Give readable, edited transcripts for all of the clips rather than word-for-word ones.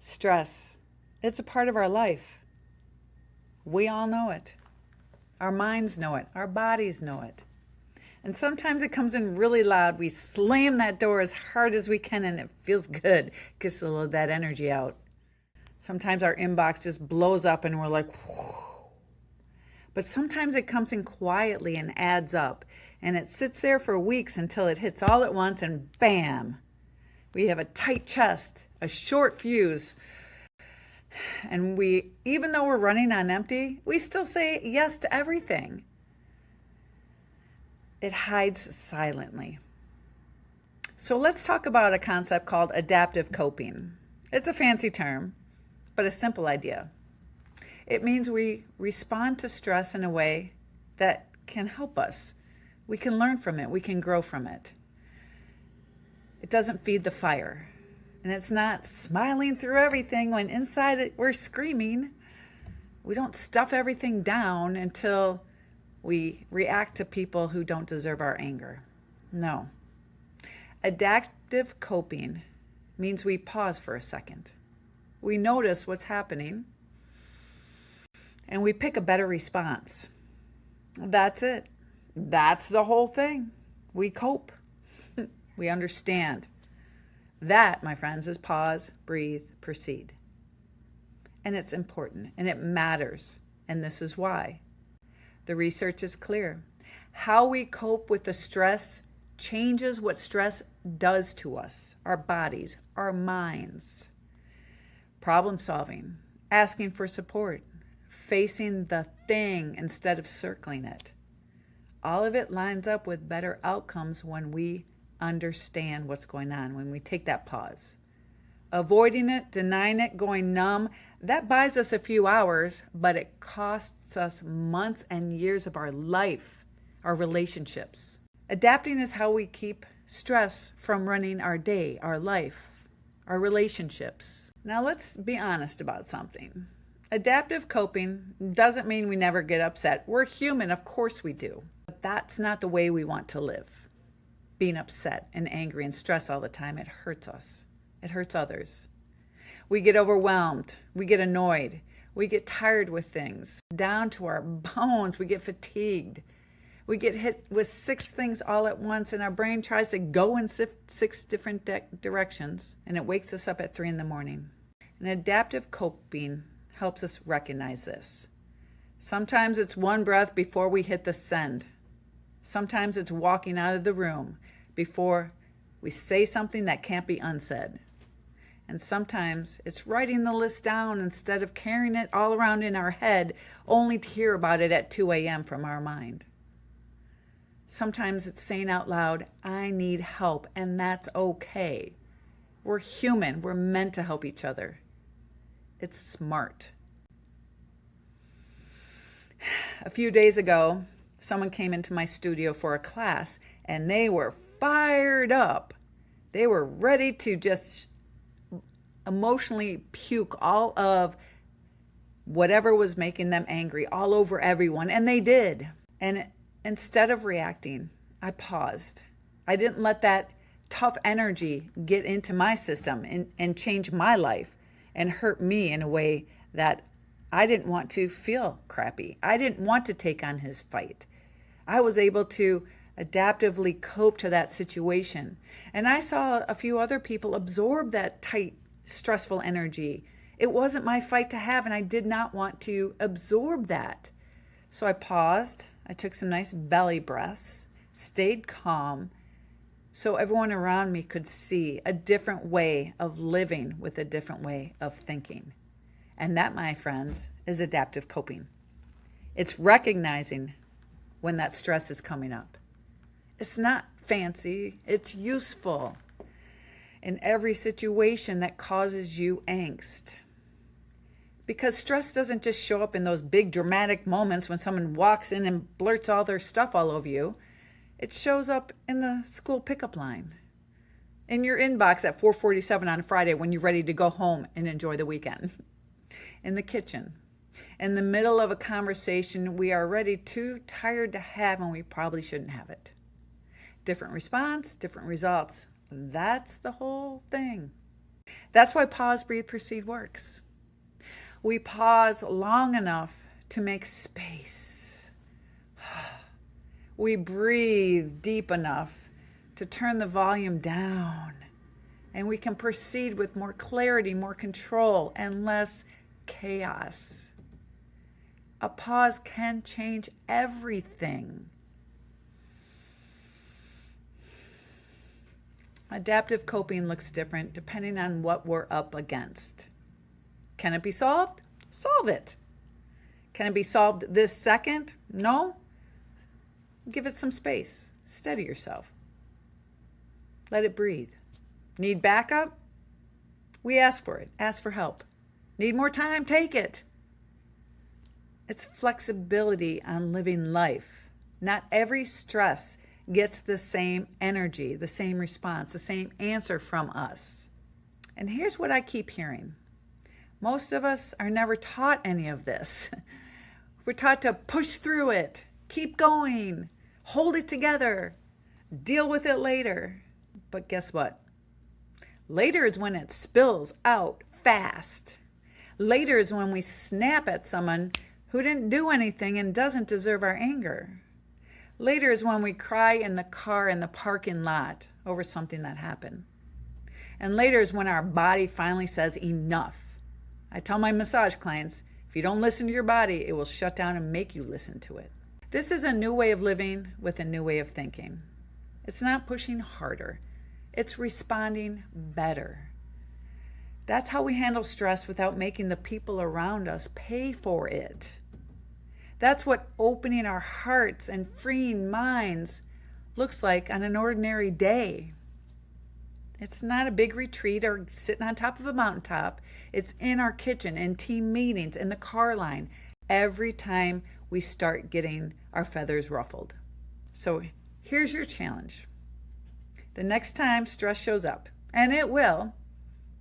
Stress, it's a part of our life. We all know it. Our minds know it. Our bodies know it. And sometimes it comes in really loud. We slam that door as hard as we can and it feels good. Gets a little of that energy out. Sometimes our inbox just blows up and we're like, whew. But sometimes it comes in quietly and adds up. And it sits there for weeks until it hits all at once and bam. We have a tight chest, a short fuse. And even though we're running on empty, we still say yes to everything. It hides silently. So let's talk about a concept called adaptive coping. It's a fancy term, but a simple idea. It means we respond to stress in a way that can help us. We can learn from it. We can grow from it. It doesn't feed the fire. And it's not smiling through everything when inside it we're screaming. We don't stuff everything down until we react to people who don't deserve our anger. No. Adaptive coping means we pause for a second. We notice what's happening and we pick a better response. That's it. That's the whole thing. We cope. We understand. That, my friends, is pause, breathe, proceed. And it's important and it matters. And this is why. The research is clear. How we cope with the stress changes what stress does to us, our bodies, our minds. Problem solving, asking for support, facing the thing instead of circling it. All of it lines up with better outcomes when we understand what's going on, when we take that pause. Avoiding it, denying it, going numb, that buys us a few hours, but it costs us months and years of our life, our relationships. Adapting is how we keep stress from running our day, our life, our relationships. Now let's be honest about something. Adaptive coping doesn't mean we never get upset. We're human, of course we do. But that's not the way we want to live. Being upset and angry and stressed all the time, it hurts us. It hurts others. We get overwhelmed. We get annoyed. We get tired with things. Down to our bones, we get fatigued. We get hit with 6 things all at once and our brain tries to go in 6 different directions and it wakes us up at 3 in the morning. And adaptive coping helps us recognize this. Sometimes it's one breath before we hit the send. Sometimes it's walking out of the room before we say something that can't be unsaid. And sometimes it's writing the list down instead of carrying it all around in our head only to hear about it at 2 a.m. from our mind. Sometimes it's saying out loud, I need help, and that's okay. We're human. We're meant to help each other. It's smart. A few days ago, someone came into my studio for a class and they were fired up. They were ready to just emotionally puke all of whatever was making them angry all over everyone. And they did. And instead of reacting, I paused. I didn't let that tough energy get into my system and change my life and hurt me in a way that I didn't want to feel crappy. I didn't want to take on his fight. I was able to adaptively cope to that situation. And I saw a few other people absorb that tight, stressful energy. It wasn't my fight to have, and I did not want to absorb that. So I paused. I took some nice belly breaths, stayed calm, so everyone around me could see a different way of living with a different way of thinking. And that, my friends, is adaptive coping. It's recognizing when that stress is coming up. It's not fancy, it's useful in every situation that causes you angst. Because stress doesn't just show up in those big dramatic moments when someone walks in and blurts all their stuff all over you. It shows up in the school pickup line, in your inbox at 4:47 on Friday when you're ready to go home and enjoy the weekend, in the kitchen, in the middle of a conversation we are already too tired to have and we probably shouldn't have it. Different response, different results. That's the whole thing. That's why pause, breathe, proceed works. We pause long enough to make space. We breathe deep enough to turn the volume down. And we can proceed with more clarity, more control, and less chaos. A pause can change everything. Adaptive coping looks different depending on what we're up against. Can it be solved? Solve it. Can it be solved this second? No. Give it some space. Steady yourself. Let it breathe. Need backup? We ask for it. Ask for help. Need more time? Take it. It's flexibility on living life. Not every stress gets the same energy, the same response, the same answer from us. And here's what I keep hearing. Most of us are never taught any of this. We're taught to push through it, keep going, hold it together, deal with it later. But guess what? Later is when it spills out fast. Later is when we snap at someone who didn't do anything and doesn't deserve our anger. Later is when we cry in the car in the parking lot over something that happened. And later is when our body finally says enough. I tell my massage clients, if you don't listen to your body, it will shut down and make you listen to it. This is a new way of living with a new way of thinking. It's not pushing harder. It's responding better. That's how we handle stress without making the people around us pay for it. That's what opening our hearts and freeing minds looks like on an ordinary day. It's not a big retreat or sitting on top of a mountaintop. It's in our kitchen, in team meetings, in the car line, every time we start getting our feathers ruffled. So here's your challenge. The next time stress shows up, and it will,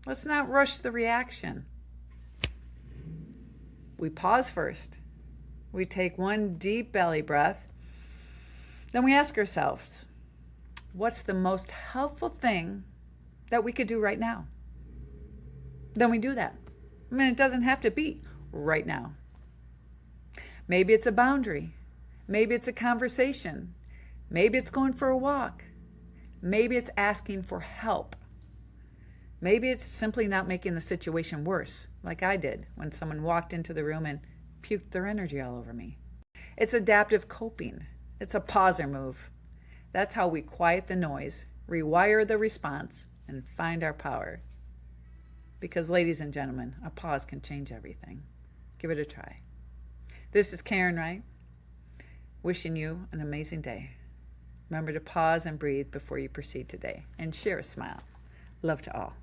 let's not rush the reaction. We pause first. We take one deep belly breath. Then we ask ourselves, what's the most helpful thing that we could do right now? Then we do that. I mean, it doesn't have to be right now. Maybe it's a boundary. Maybe it's a conversation. Maybe it's going for a walk. Maybe it's asking for help. Maybe it's simply not making the situation worse, like I did when someone walked into the room and puked their energy all over me. It's adaptive coping. It's a pauser move. That's how we quiet the noise, rewire the response, and find our power. Because, ladies and gentlemen, a pause can change everything. Give it a try. This is Karen Wright, wishing you an amazing day. Remember to pause and breathe before you proceed today, and share a smile. Love to all.